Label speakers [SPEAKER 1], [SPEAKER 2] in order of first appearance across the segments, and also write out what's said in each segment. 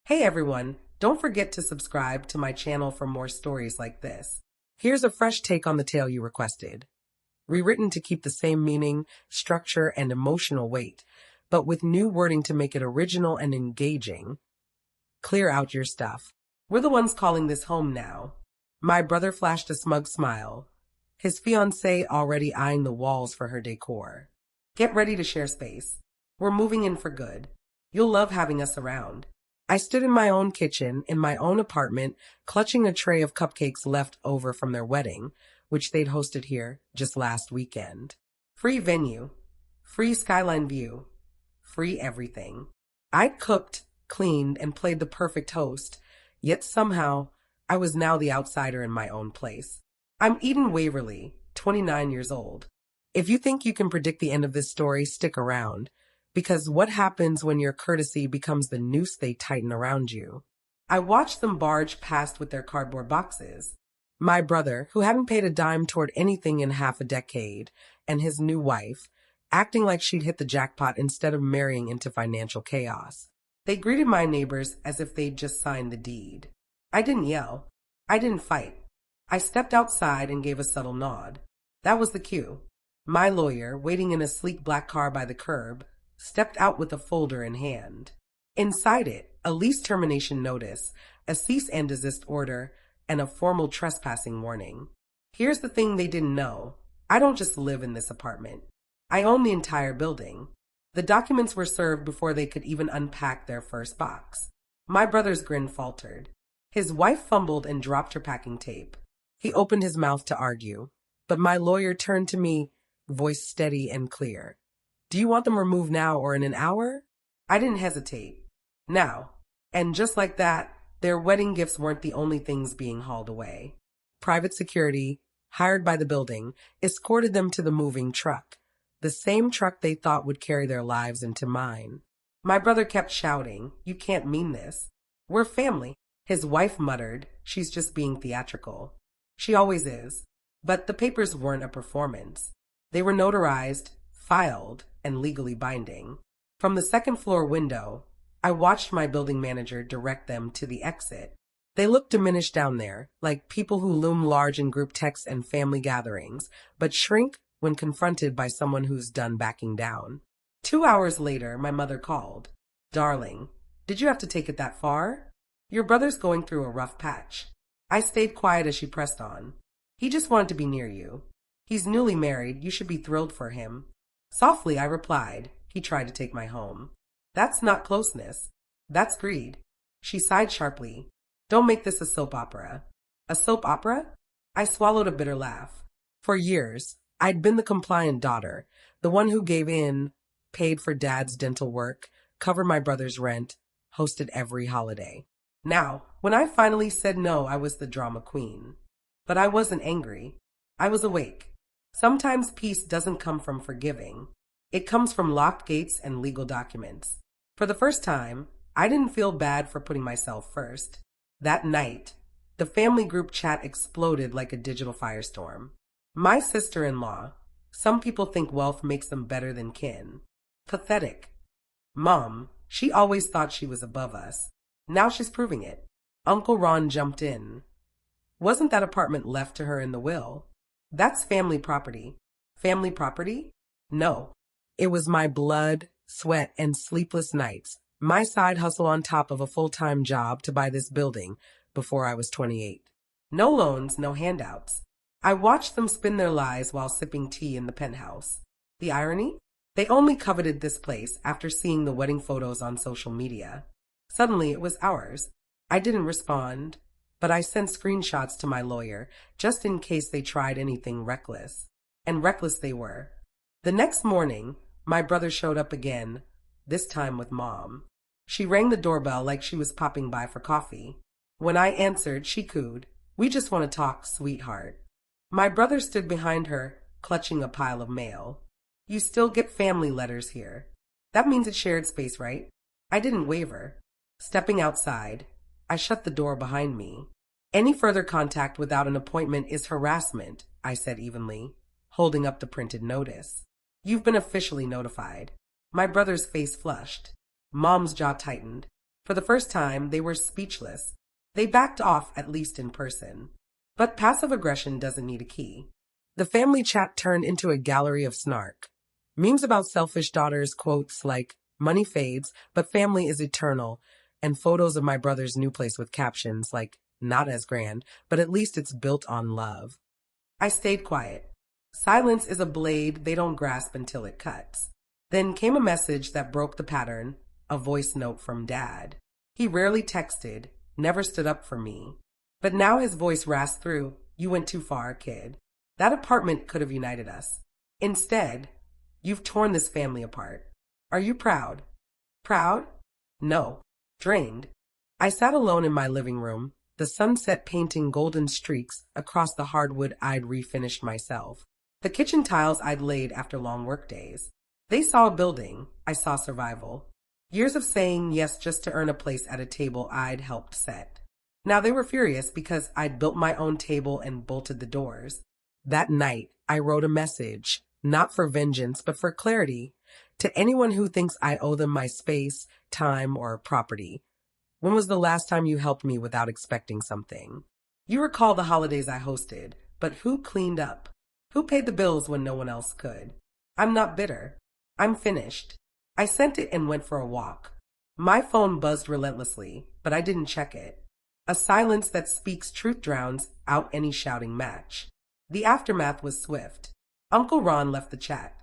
[SPEAKER 1] Hey everyone, don't forget to subscribe to my channel for more stories like this. Here's a fresh take on the tale you requested. Rewritten to keep the same meaning, structure, and emotional weight, but with new wording to make it original and engaging. Clear out your stuff. We're the ones calling this home now. My brother flashed a smug smile, his fiancée already eyeing the walls for her decor. Get ready to share space. We're moving in for good. You'll love having us around. I stood in my own kitchen, in my own apartment, clutching a tray of cupcakes left over from their wedding, which they'd hosted here just last weekend. Free venue, free skyline view, free everything. I'd cooked, cleaned, and played the perfect host, yet somehow I was now the outsider in my own place. I'm Eden Waverly, 29 years old. If you think you can predict the end of this story, stick around. Because what happens when your courtesy becomes the noose they tighten around you? I watched them barge past with their cardboard boxes. My brother, who hadn't paid a dime toward anything in half a decade, and his new wife, acting like she'd hit the jackpot instead of marrying into financial chaos. They greeted my neighbors as if they'd just signed the deed. I didn't yell. I didn't fight. I stepped outside and gave a subtle nod. That was the cue. My lawyer, waiting in a sleek black car by the curb, stepped out with a folder in hand. Inside it, a lease termination notice, a cease and desist order, and a formal trespassing warning. Here's the thing they didn't know. I don't just live in this apartment. I own the entire building. The documents were served before they could even unpack their first box. My brother's grin faltered. His wife fumbled and dropped her packing tape. He opened his mouth to argue, but my lawyer turned to me, voice steady and clear. Do you want them removed now or in an hour? I didn't hesitate. Now. And just like that, their wedding gifts weren't the only things being hauled away. Private security, hired by the building, escorted them to the moving truck, the same truck they thought would carry their lives into mine. My brother kept shouting, "You can't mean this. We're family." His wife muttered, "She's just being theatrical." She always is. But the papers weren't a performance. They were notarized, filed, and legally binding. From the second floor window, I watched my building manager direct them to the exit. They looked diminished down there, like people who loom large in group texts and family gatherings, but shrink when confronted by someone who's done backing down. 2 hours later, my mother called. "Darling, did you have to take it that far? Your brother's going through a rough patch." I stayed quiet as she pressed on. "He just wanted to be near you. He's newly married. You should be thrilled for him." Softly, I replied, "He tried to take my home." "That's not closeness. That's greed." She sighed sharply. "Don't make this a soap opera." "A soap opera?" I swallowed a bitter laugh. For years, I'd been the compliant daughter, the one who gave in, paid for dad's dental work, covered my brother's rent, hosted every holiday. Now, when I finally said no, I was the drama queen. But I wasn't angry. I was awake. Sometimes peace doesn't come from forgiving. It comes from locked gates and legal documents. For the first time, I didn't feel bad for putting myself first. That night, the family group chat exploded like a digital firestorm. My sister-in-law. Some people think wealth makes them better than kin. Pathetic. Mom. She always thought she was above us. Now she's proving it. Uncle Ron jumped in. Wasn't that apartment left to her in the will? That's family property. Family property? No. It was my blood, sweat, and sleepless nights, my side hustle on top of a full-time job to buy this building before I was 28. No loans, no handouts. I watched them spin their lies while sipping tea in the penthouse. The irony? They only coveted this place after seeing the wedding photos on social media. Suddenly it was ours. I didn't respond, but I sent screenshots to my lawyer just in case they tried anything reckless. And reckless they were. The next morning, my brother showed up again, this time with Mom. She rang the doorbell like she was popping by for coffee. When I answered, she cooed, "We just want to talk, sweetheart." My brother stood behind her, clutching a pile of mail. "You still get family letters here. That means it's shared space, right?" I didn't waver. Stepping outside, I shut the door behind me. "Any further contact without an appointment is harassment," I said evenly, holding up the printed notice. "You've been officially notified." My brother's face flushed. Mom's jaw tightened. For the first time, they were speechless. They backed off, at least in person. But passive aggression doesn't need a key. The family chat turned into a gallery of snark. Memes about selfish daughters, quotes like, money fades, but family is eternal, and photos of my brother's new place with captions like, not as grand, but at least it's built on love. I stayed quiet. Silence is a blade they don't grasp until it cuts. Then came a message that broke the pattern, a voice note from Dad. He rarely texted, never stood up for me. But now his voice rasped through, you went too far, kid. That apartment could have united us. Instead, you've torn this family apart. Are you proud? Proud? No. Drained. I sat alone in my living room, the sunset painting golden streaks across the hardwood I'd refinished myself. The kitchen tiles I'd laid after long workdays. They saw a building, I saw survival. Years of saying yes just to earn a place at a table I'd helped set. Now they were furious because I'd built my own table and bolted the doors. That night, I wrote a message, not for vengeance, but for clarity, to anyone who thinks I owe them my space, time, or property. When was the last time you helped me without expecting something? You recall the holidays I hosted, but who cleaned up? Who paid the bills when no one else could? I'm not bitter. I'm finished. I sent it and went for a walk. My phone buzzed relentlessly, but I didn't check it. A silence that speaks truth drowns out any shouting match. The aftermath was swift. Uncle Ron left the chat.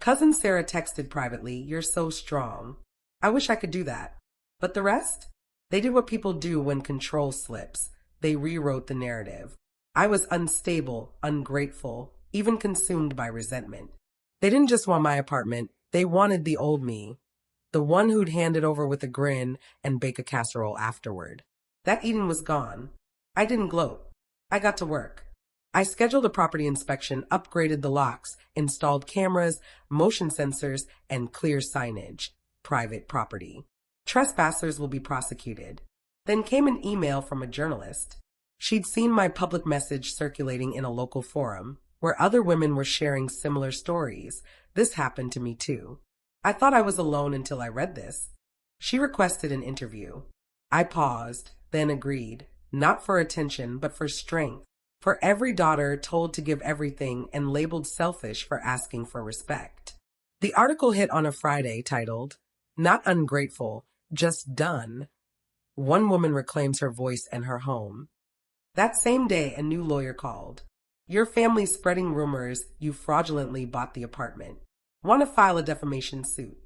[SPEAKER 1] Cousin Sarah texted privately, you're so strong. I wish I could do that. But the rest? They did what people do when control slips. They rewrote the narrative. I was unstable, ungrateful, even consumed by resentment. They didn't just want my apartment. They wanted the old me. The one who'd hand it over with a grin and bake a casserole afterward. That Eden was gone. I didn't gloat. I got to work. I scheduled a property inspection, upgraded the locks, installed cameras, motion sensors, and clear signage. Private property. Trespassers will be prosecuted. Then came an email from a journalist. She'd seen my public message circulating in a local forum, where other women were sharing similar stories. This happened to me too. I thought I was alone until I read this. She requested an interview. I paused, then agreed, not for attention, but for strength. For every daughter told to give everything and labeled selfish for asking for respect. The article hit on a Friday titled, Not Ungrateful, Just Done. One woman reclaims her voice and her home. That same day, a new lawyer called. Your family's spreading rumors you fraudulently bought the apartment. Want to file a defamation suit?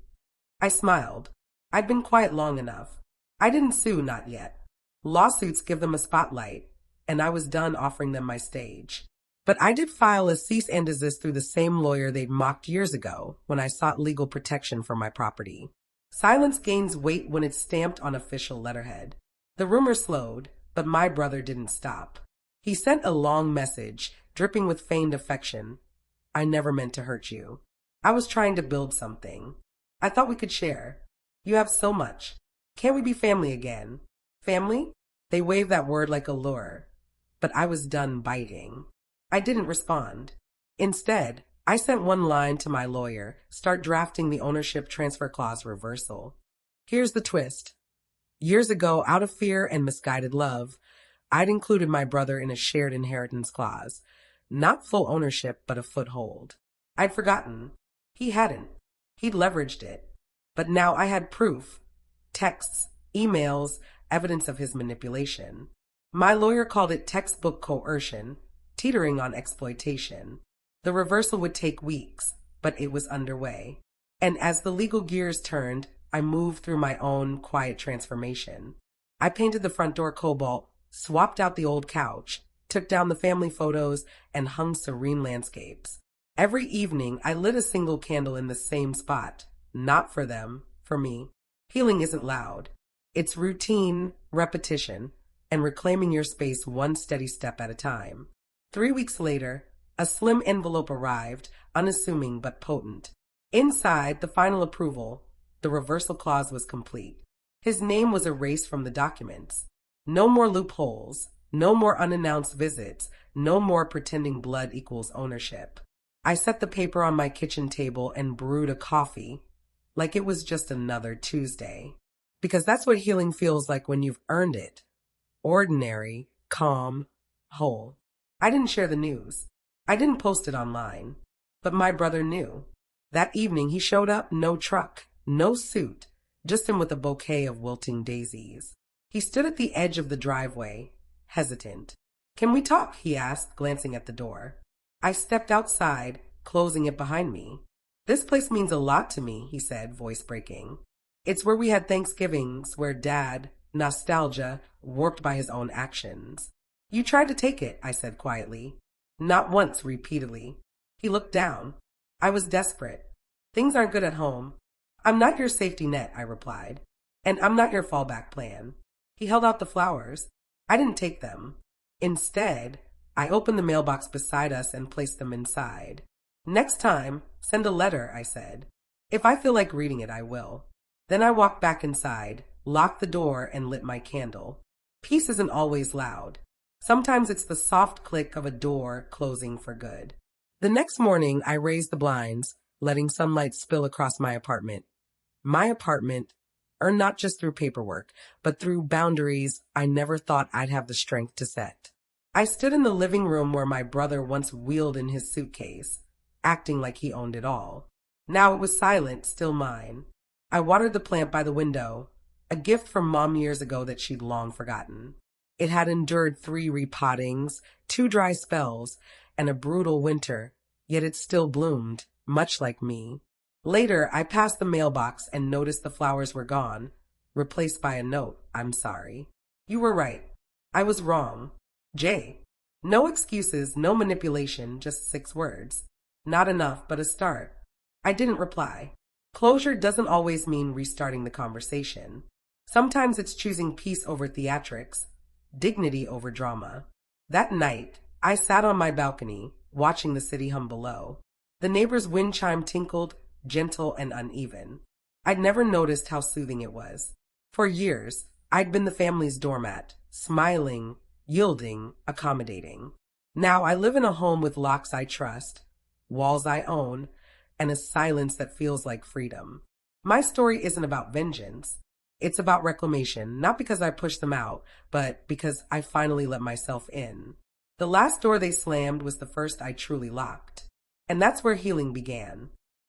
[SPEAKER 1] I smiled. I'd been quiet long enough. I didn't sue, not yet. Lawsuits give them a spotlight, and I was done offering them my stage. But I did file a cease and desist through the same lawyer they'd mocked years ago when I sought legal protection for my property. Silence gains weight when it's stamped on official letterhead. The rumor slowed, but my brother didn't stop. He sent a long message, dripping with feigned affection. I never meant to hurt you. I was trying to build something. I thought we could share. You have so much. Can't we be family again? Family? They waved that word like a lure. But I was done biting. I didn't respond. Instead, I sent one line to my lawyer, start drafting the ownership transfer clause reversal. Here's the twist. Years ago, out of fear and misguided love, I'd included my brother in a shared inheritance clause. Not full ownership, but a foothold. I'd forgotten. He hadn't. He'd leveraged it. But now I had proof. Texts, emails, evidence of his manipulation. My lawyer called it textbook coercion, teetering on exploitation. The reversal would take weeks, but it was underway. And as the legal gears turned, I moved through my own quiet transformation. I painted the front door cobalt, swapped out the old couch, took down the family photos, and hung serene landscapes. Every evening, I lit a single candle in the same spot. Not for them, for me. Healing isn't loud. It's routine, repetition, and reclaiming your space one steady step at a time. 3 weeks later, a slim envelope arrived, unassuming but potent. Inside, the final approval, the reversal clause was complete. His name was erased from the documents. No more loopholes, no more unannounced visits, no more pretending blood equals ownership. I set the paper on my kitchen table and brewed a coffee, like it was just another Tuesday. Because that's what healing feels like when you've earned it. Ordinary, calm, whole. I didn't share the news. I didn't post it online. But my brother knew. That evening he showed up, no truck, no suit, just him with a bouquet of wilting daisies. He stood at the edge of the driveway, hesitant. "Can we talk?" he asked, glancing at the door. I stepped outside, closing it behind me. "This place means a lot to me," he said, voice breaking. "It's where we had Thanksgivings, where Dad, nostalgia, warped by his own actions." "You tried to take it," I said quietly. "Not once," repeatedly. He looked down. I was desperate. "Things aren't good at home." "I'm not your safety net," I replied. "And I'm not your fallback plan." He held out the flowers. I didn't take them. Instead, I opened the mailbox beside us and placed them inside. "Next time, send a letter," I said. "If I feel like reading it, I will." Then I walked back inside, locked the door, and lit my candle. Peace isn't always loud. Sometimes it's the soft click of a door closing for good. The next morning, I raised the blinds, letting sunlight spill across my apartment. My apartment, earned not just through paperwork, but through boundaries I never thought I'd have the strength to set. I stood in the living room where my brother once wheeled in his suitcase, acting like he owned it all. Now it was silent, still mine. I watered the plant by the window, a gift from Mom years ago that she'd long forgotten. It had endured 3 repottings, 2 dry spells, and a brutal winter, yet it still bloomed, much like me. Later, I passed the mailbox and noticed the flowers were gone, replaced by a note. "I'm sorry. You were right. I was wrong. Jay." No excuses, no manipulation, just 6 words. Not enough, but a start. I didn't reply. Closure doesn't always mean restarting the conversation. Sometimes it's choosing peace over theatrics, dignity over drama. That night, I sat on my balcony, watching the city hum below. The neighbor's wind chime tinkled, gentle and uneven. I'd never noticed how soothing it was. For years, I'd been the family's doormat, smiling, yielding, accommodating. Now I live in a home with locks I trust, walls I own, and a silence that feels like freedom. My story isn't about vengeance. It's about reclamation, not because I pushed them out, but because I finally let myself in. The last door they slammed was the first I truly locked. And that's where healing began.